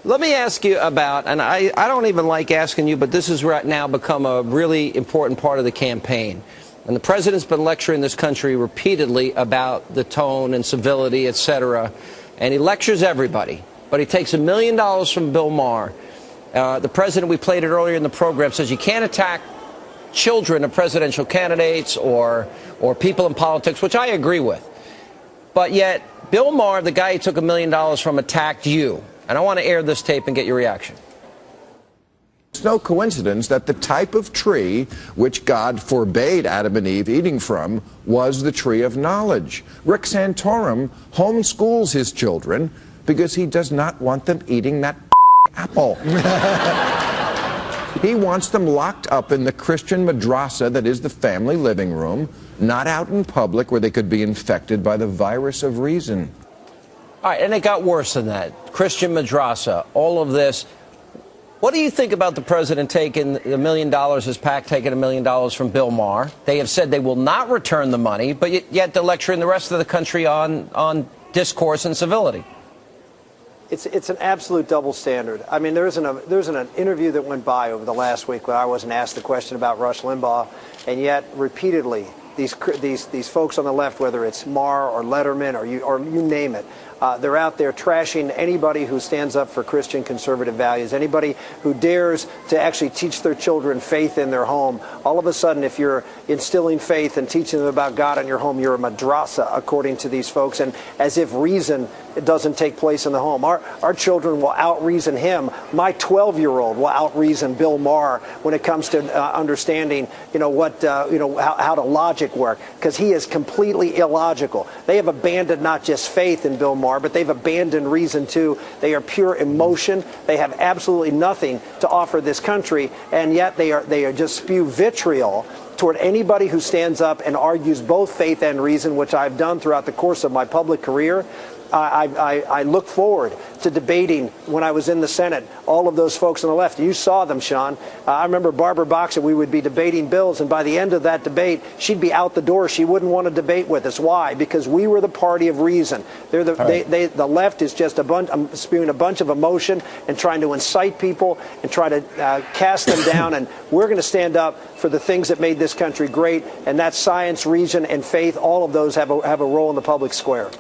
Let me ask you about, and I don't even like asking you, but this has right now become a really important part of the campaign. And the president's been lecturing this country repeatedly about the tone and civility, et cetera. And he lectures everybody. But he takes $1 million from Bill Maher. The president, we played it earlier in the program, says you can't attack children of presidential candidates or people in politics, which I agree with. But yet, Bill Maher, the guy he took $1 million from, attacked you. And I want to air this tape and get your reaction. It's no coincidence that the type of tree which God forbade Adam and Eve eating from was the tree of knowledge. Rick Santorum homeschools his children because he does not want them eating that apple. He wants them locked up in the Christian madrasa that is the family living room, not out in public where they could be infected by the virus of reason. All right, and it got worse than that. Christian madrasa, all of this. What do you think about the president taking $1 million, his PAC taking $1 million from Bill Maher? They have said they will not return the money, but yet they're lecturing the rest of the country on discourse and civility. It's an absolute double standard. I mean, there isn't an interview that went by over the last week where I wasn't asked the question about Rush Limbaugh, and yet repeatedly these folks on the left, whether it's Maher or Letterman or you name it, they're out there trashing anybody who stands up for Christian conservative values, anybody who dares to actually teach their children faith in their home. All of a sudden, if you're instilling faith and teaching them about God in your home, you're a madrasa, according to these folks, and as if reason doesn't take place in the home. Our children will out-reason him. My 12-year-old will out-reason Bill Maher when it comes to understanding, how to logic work, because he is completely illogical. They have abandoned not just faith in Bill Maher, but they've abandoned reason too. They are pure emotion. They have absolutely nothing to offer this country, and yet they are just spew vitriol toward anybody who stands up and argues both faith and reason, which I've done throughout the course of my public career. I look forward to debating when I was in the Senate, all of those folks on the left. You saw them, Sean. I remember Barbara Boxer, we would be debating bills, and by the end of that debate, she'd be out the door. She wouldn't want to debate with us. Why? Because we were the party of reason. The left is just spewing a bunch of emotion and trying to incite people and try to cast them down, and we're going to stand up for the things that made this country great, and that's science, reason, and faith. All of those have a role in the public square.